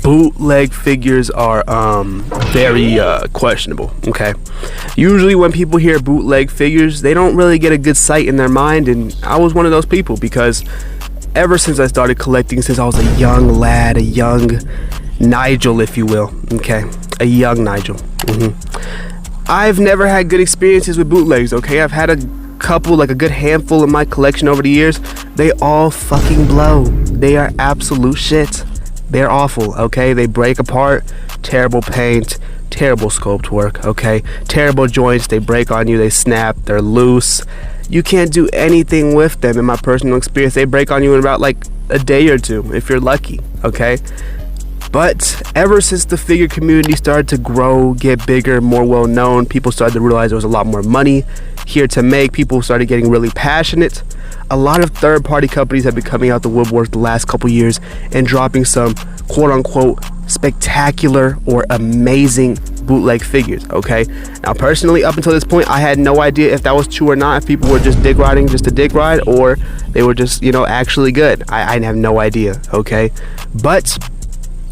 Bootleg figures are very questionable. Okay, usually when people hear bootleg figures, they don't really get a good sight in their mind, and I was one of those people, because ever since I started collecting, since I was a young lad, a young Nigel, if you will, okay, a young Nigel, I've never had good experiences with bootlegs. Okay, I've had a couple, like a good handful in my collection over the years. They all fucking blow. They are absolute shit. They're awful. Okay, they break apart, terrible paint, terrible sculpt work. Okay, terrible joints, they break on you, they snap, they're loose. You can't do anything with them. In my personal experience, they break on you in about like a day or two if you're lucky. Okay, but ever since the figure community started to grow, get bigger, more well known, people started to realize there was a lot more money here to make. People started getting really passionate. A lot of third-party companies have been coming out the woodwork the last couple years and dropping some quote-unquote spectacular or amazing bootleg figures. Okay, now personally, up until this point, I had no idea if that was true or not, if people were just dig riding just to dig ride, or they were just, you know, actually good. I have no idea. Okay, but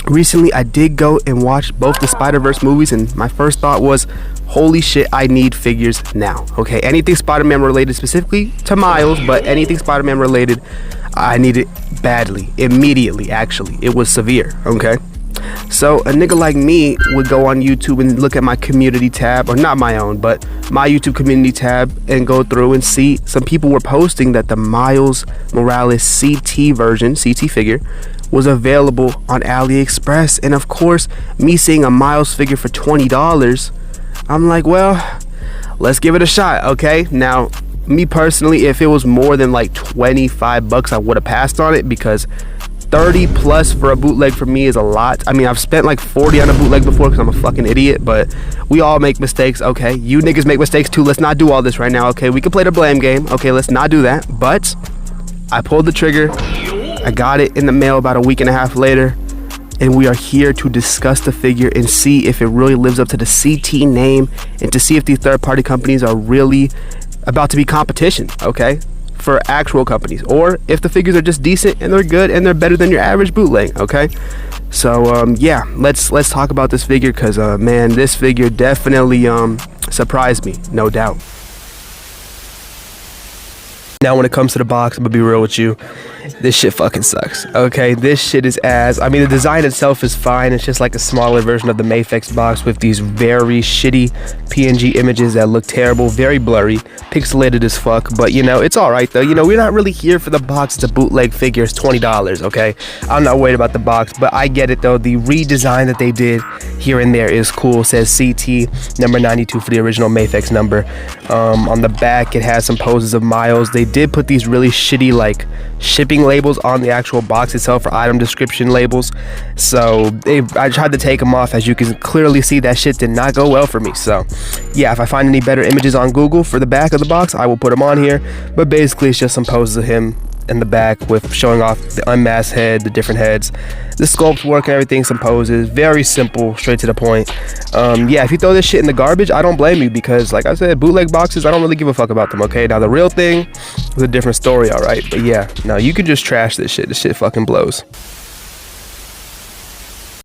recently I did go and watch both the Spider-Verse movies, and my first thought was, holy shit, I need figures now. Okay, anything Spider-Man related, specifically to Miles, but anything Spider-Man related, I need it badly, immediately. Actually, it was severe. Okay, so a nigga like me would go on YouTube and look at my community tab, or not my own, but my YouTube community tab, and go through and see some people were posting that the Miles Morales CT version, CT figure, was available on AliExpress. And of course, me seeing a Miles figure for $20, I'm like, well, let's give it a shot. Okay, now me personally, if it was more than like $25, I would have passed on it, because 30 plus for a bootleg for me is a lot. I mean, I've spent like 40 on a bootleg before because I'm a fucking idiot, but we all make mistakes. Okay, you niggas make mistakes too. Let's not do all this right now. Okay, we can play the blame game. Okay, let's not do that. But I pulled the trigger. I got it in the mail about a week and a half later, and we are here to discuss the figure and see if it really lives up to the CT name, and to see if these third-party companies are really about to be competition, okay, for actual companies, or if the figures are just decent and they're good and they're better than your average bootleg. Okay, so yeah, let's talk about this figure, because man, this figure definitely surprised me, no doubt. Now, when it comes to the box, I'm gonna be real with you, this shit fucking sucks. Okay, this shit is ass. I mean, the design itself is fine. It's just like a smaller version of the MAFEX box with these very shitty PNG images that look terrible, very blurry, pixelated as fuck. But you know, it's all right though. You know, we're not really here for the box. It's a bootleg figure. It's $20. Okay, I'm not worried about the box, but I get it though. The redesign that they did here and there is cool. It says CT number 92 for the original MAFEX number. On the back, it has some poses of Miles. They did put these really shitty like shipping labels on the actual box itself, for item description labels. So I tried to take them off. As you can clearly see, that shit did not go well for me. So yeah, if I find any better images on Google for the back of the box, I will put them on here. But basically, it's just some poses of him in the back with showing off the unmasked head, the different heads, the sculpt work and everything, some poses. Very simple, straight to the point. Yeah, if you throw this shit in the garbage, I don't blame you, because like I said, bootleg boxes, I don't really give a fuck about them. Okay, now the real thing is a different story, all right? But yeah, no, you can just trash this shit. This shit fucking blows.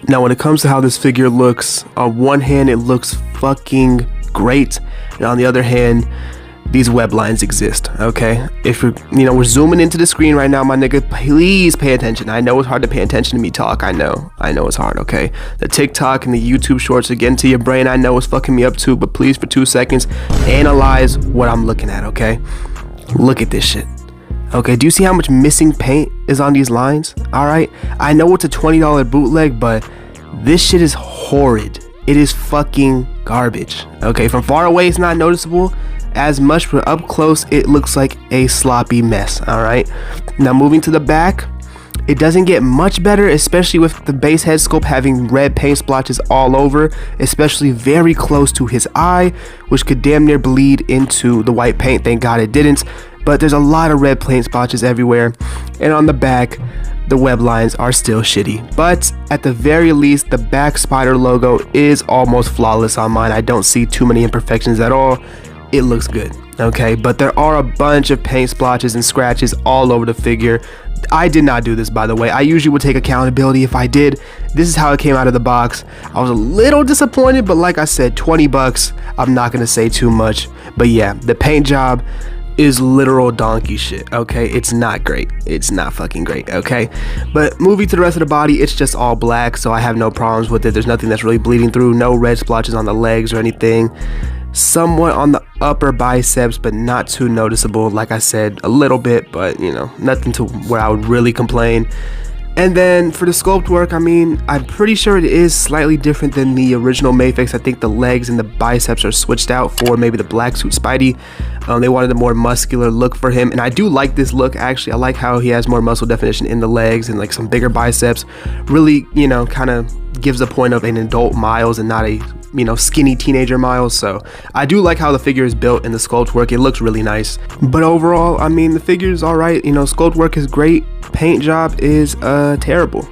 Now, when it comes to how this figure looks, on one hand, it looks fucking great, and on the other hand, these web lines exist. Okay, if you're, you know, we're zooming into the screen right now, my nigga, please pay attention. I know it's hard to pay attention to me talk. I know it's hard. Okay, the TikTok and the YouTube shorts are getting to your brain. I know it's fucking me up too, but please, for 2 seconds, analyze what I'm looking at. Okay, look at this shit. Okay, do you see how much missing paint is on these lines? All right, I know it's a $20 bootleg, but this shit is horrid. It is fucking garbage. Okay, from far away it's not noticeable as much, but up close it looks like a sloppy mess. All right, now moving to the back, it doesn't get much better, especially with the base head sculpt having red paint splotches all over, especially very close to his eye, which could damn near bleed into the white paint. Thank God it didn't, but there's a lot of red paint splotches everywhere. And on the back, the web lines are still shitty, but at the very least, the back spider logo is almost flawless on mine. I don't see too many imperfections at all. It looks good. Okay, but there are a bunch of paint splotches and scratches all over the figure. I did not do this, by the way. I usually would take accountability if I did. This is how it came out of the box. I was a little disappointed, but like I said, 20 bucks. I'm not gonna say too much, but yeah, the paint job is literal donkey shit. Okay, it's not great. It's not fucking great. Okay, but moving to the rest of the body, it's just all black, so I have no problems with it. There's nothing that's really bleeding through. No red splotches on the legs or anything. Somewhat on the upper biceps, but not too noticeable. Like I said, a little bit, but you know, nothing to where I would really complain. And then for the sculpt work, I mean, I'm pretty sure it is slightly different than the original MAFEX. I think the legs and the biceps are switched out for maybe the black suit Spidey. They wanted a more muscular look for him, and I do like this look actually. I like how he has more muscle definition in the legs and like some bigger biceps. Really, you know, kind of gives the point of an adult Miles and not a, you know, skinny teenager Miles. So I do like how the figure is built and the sculpt work. It looks really nice. But overall, I mean, the figure is all right. You know, sculpt work is great. Paint job is terrible.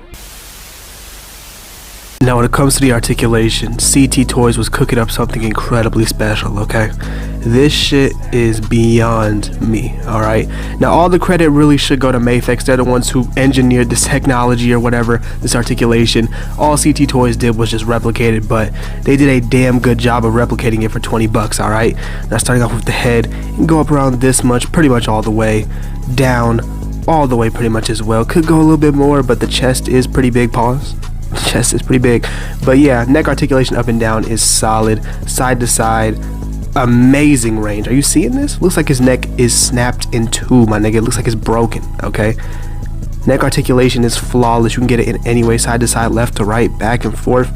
Now when it comes to the articulation, CT Toys was cooking up something incredibly special, okay? This shit is beyond me, alright? Now all the credit really should go to MAFEX. They're the ones who engineered this technology or whatever, this articulation. All CT Toys did was just replicate it, but they did a damn good job of replicating it for 20 bucks, alright? Now starting off with the head, you can go up around this much, pretty much all the way, down, all the way pretty much as well. Could go a little bit more, but the chest is pretty big, pause. Chest is pretty big, but yeah, neck articulation up and down is solid, side to side, amazing range. Are you seeing this? Looks like his neck is snapped in two, my nigga. It looks like it's broken. Okay, neck articulation is flawless. You can get it in any way, side to side, left to right, back and forth,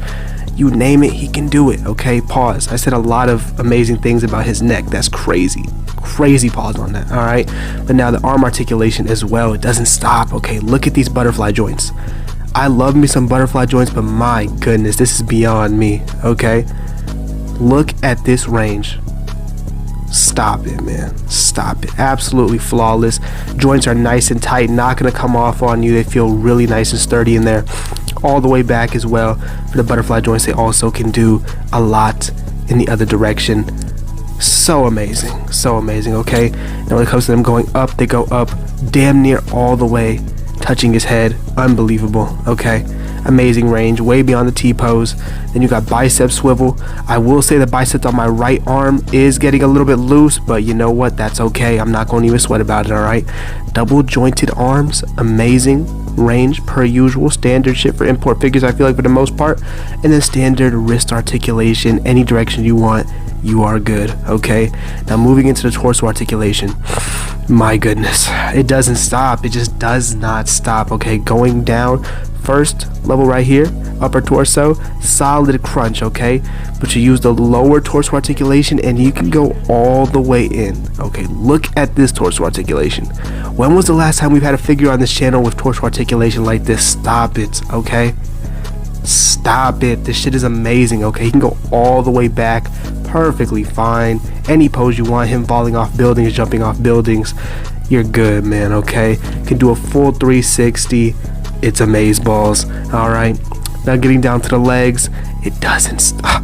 you name it, he can do it. Okay, pause. I said a lot of amazing things about his neck. That's crazy pause on that. All right, but now the arm articulation as well, it doesn't stop. Okay, look at these butterfly joints. I love me some butterfly joints, but my goodness, this is beyond me. Okay, look at this range. Stop it, man. Stop it. Absolutely flawless. Joints are nice and tight, not gonna come off on you. They feel really nice and sturdy in there. All the way back as well. For the butterfly joints, they also can do a lot in the other direction. So amazing, okay? Now when it comes to them going up, they go up damn near all the way, touching his head. Unbelievable. Okay, amazing range, way beyond the T-pose. Then you got bicep swivel. I will say the biceps on my right arm is getting a little bit loose, but you know what, that's okay. I'm not going to even sweat about it. All right, double jointed arms, amazing range per usual, standard shit for import figures, I feel like, for the most part. And then standard wrist articulation, any direction you want, you are good. Okay, now moving into the torso articulation, my goodness, it doesn't stop. It just does not stop. Okay, going down, first level right here, upper torso, solid crunch. Okay, but you use the lower torso articulation and you can go all the way in. Okay, look at this torso articulation. When was the last time we've had a figure on this channel with torso articulation like this? Stop it. Okay, stop it. This shit is amazing. Okay, he can go all the way back perfectly fine. Any pose you want, him falling off buildings, jumping off buildings, you're good, man. Okay, can do a full 360. It's amazeballs. All right, now getting down to the legs, it doesn't stop.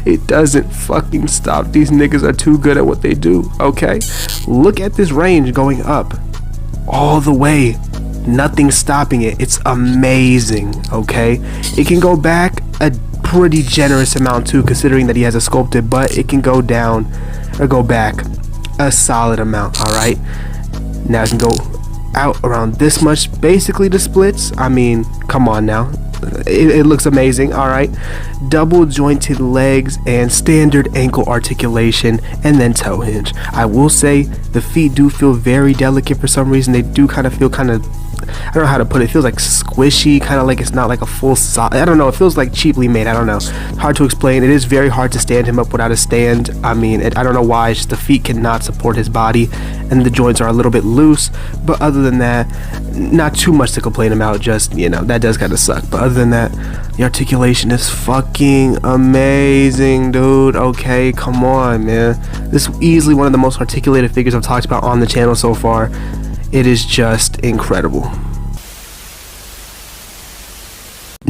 It doesn't fucking stop. These niggas are too good at what they do. Okay, look at this range going up all the way, nothing stopping it. It's amazing. Okay, it can go back a pretty generous amount too, considering that he has a sculpted butt. It can go down or go back a solid amount. All right, now it can go out around this much, basically the splits. I mean, come on now, it looks amazing. All right, double jointed legs and standard ankle articulation, and then toe hinge. I will say the feet do feel very delicate for some reason. They do kind of feel I don't know how to put it. It feels like squishy, kind of like it's not like a full solid. I don't know. It feels like cheaply made. I don't know. Hard to explain. It is very hard to stand him up without a stand. I mean, I don't know why. It's just the feet cannot support his body, and the joints are a little bit loose. But other than that, not too much to complain about. Just, you know, that does kind of suck. But other than that, the articulation is fucking amazing, dude. Okay, come on, man. This is easily one of the most articulated figures I've talked about on the channel so far. It is just incredible.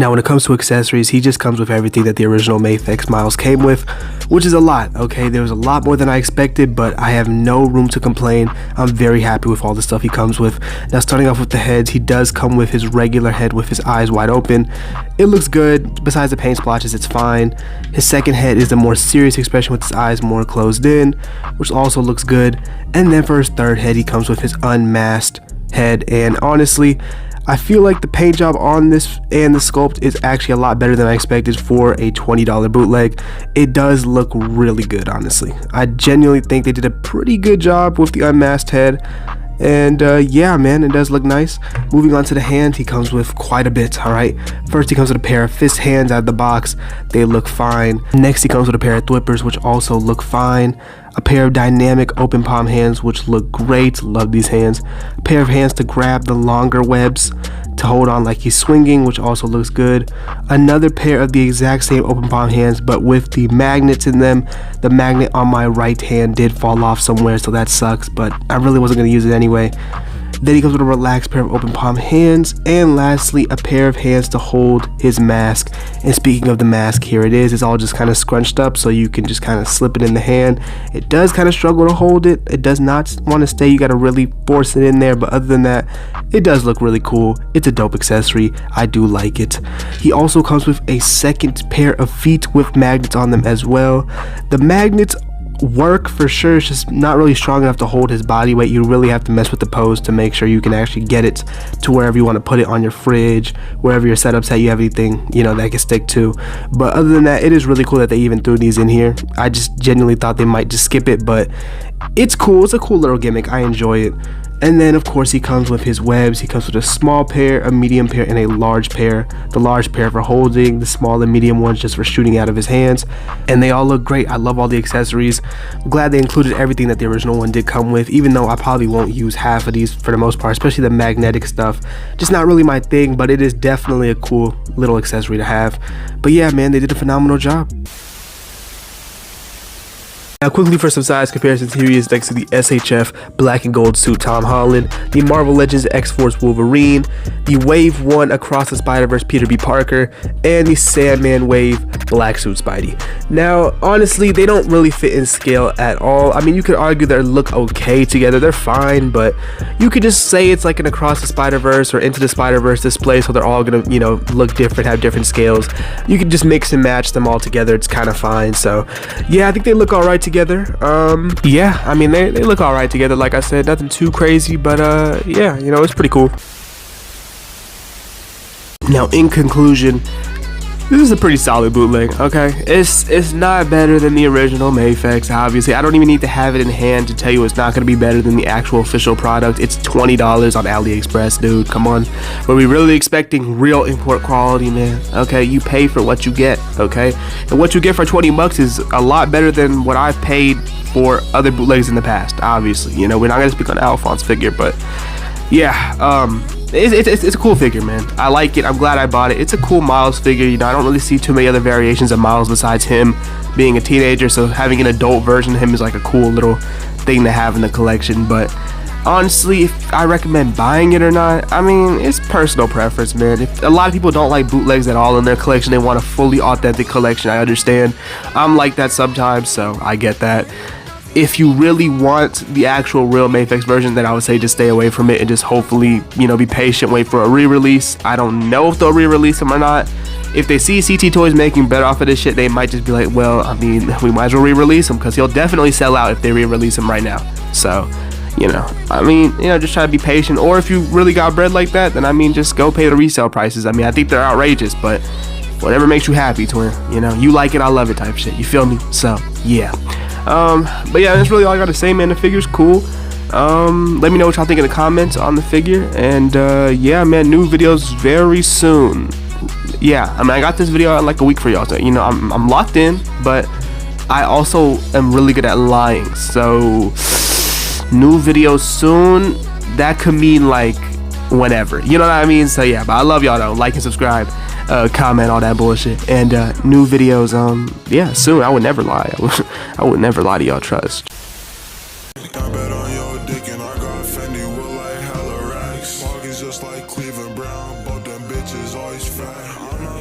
Now when it comes to accessories, he just comes with everything that the original MAFEX models came with, which is a lot, okay? There was a lot more than I expected, but I have no room to complain. I'm very happy with all the stuff he comes with. Now starting off with the heads, he does come with his regular head with his eyes wide open. It looks good. Besides the paint splotches, it's fine. His second head is the more serious expression with his eyes more closed in, which also looks good. And then for his third head, he comes with his unmasked head, and honestly, I feel like the paint job on this and the sculpt is actually a lot better than I expected for a $20 bootleg. It does look really good, honestly. I genuinely think they did a pretty good job with the unmasked head. And yeah, man, it does look nice. Moving on to the hand, he comes with quite a bit, all right? First, he comes with a pair of fist hands out of the box. They look fine. Next, he comes with a pair of thwippers, which also look fine. A pair of dynamic open palm hands, which look great. Love these hands. A pair of hands to grab the longer webs to hold on like he's swinging, which also looks good. Another pair of the exact same open palm hands, but with the magnets in them. The magnet on my right hand did fall off somewhere, so that sucks, but I really wasn't going to use it anyway. Then he comes with a relaxed pair of open palm hands, and lastly a pair of hands to hold his mask. And speaking of the mask, here it is. It's all just kind of scrunched up, so you can just kind of slip it in the hand. It does kind of struggle to hold it. It does not want to stay. You got to really force it in there, but other than that, it does look really cool. It's a dope accessory. I do like it. He also comes with a second pair of feet with magnets on them as well. The magnets work for sure. It's just not really strong enough to hold his body weight. You really have to mess with the pose to make sure you can actually get it to wherever you want to put it on your fridge, wherever your setup's at. You have anything, you know, that can stick to. But other than that, it is really cool that they even threw these in here. I just genuinely thought they might just skip it, but it's cool. It's a cool little gimmick. I enjoy it. And then of course he comes with his webs. He comes with a small pair, a medium pair, and a large pair. The large pair for holding, the small and medium ones just for shooting out of his hands. And they all look great. I love all the accessories. I'm glad they included everything that the original one did come with, even though I probably won't use half of these for the most part, especially the magnetic stuff. Just not really my thing, but it is definitely a cool little accessory to have. But yeah, man, they did a phenomenal job. Now quickly for some size comparisons, here he is next to the SHF black and gold suit Tom Holland, the Marvel Legends X-Force Wolverine, the Wave 1 Across the Spider-Verse Peter B. Parker, and the Sandman Wave black suit Spidey. Now honestly, they don't really fit in scale at all. I mean, you could argue they look okay together, they're fine, but you could just say it's like an Across the Spider-Verse or Into the Spider-Verse display, so they're all gonna, you know, look different, have different scales. You could just mix and match them all together, it's kind of fine. So yeah, I think they look alright together. Yeah, I mean, they look all right together. Like I said, nothing too crazy, but yeah, you know, it's pretty cool. Now in conclusion, this is a pretty solid bootleg, okay? It's not better than the original MAFEX, obviously. I don't even need to have it in hand to tell you it's not going to be better than the actual official product. It's $20 on AliExpress, dude. Come on. Were we really expecting real import quality, man? Okay, you pay for what you get, okay? And what you get for 20 bucks is a lot better than what I've paid for other bootlegs in the past, obviously. You know, we're not going to speak on Alphonse figure, but yeah, it's a cool figure, man. I like it. I'm glad I bought it. It's a cool Miles figure. You know, I don't really see too many other variations of Miles besides him being a teenager, so having an adult version of him is like a cool little thing to have in the collection. But honestly, if I recommend buying it or not, I mean, it's personal preference, man. If a lot of people don't like bootlegs at all in their collection, they want a fully authentic collection, I understand. I'm like that sometimes, so I get that. If you really want the actual real MAFEX version, then I would say just stay away from it and just hopefully, you know, be patient, wait for a re-release. I don't know if they'll re-release them or not. If they see CT Toys making better off of this shit, they might just be like, well, I mean, we might as well re-release him, because he'll definitely sell out if they re-release him right now. So, you know, I mean, you know, just try to be patient. Or if you really got bread like that, then I mean, just go pay the resale prices. I mean, I think they're outrageous, but whatever makes you happy, twin. You know, you like it, I love it type shit. You feel me? So, yeah. But yeah, that's really all I gotta say, man. The figure's cool. Let me know what y'all think in the comments on the figure. And yeah, man, new videos very soon. Yeah, I mean, I got this video out like a week for y'all, so you know, I'm locked in, but I also am really good at lying. So new videos soon, that could mean like whenever, you know what I mean? So yeah, but I love y'all though. Like and subscribe, comment, all that bullshit. And new videos, yeah, soon. I would never lie. I would never lie to y'all, trust. Just like Cleveland Brown, but them bitches always fat.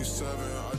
27.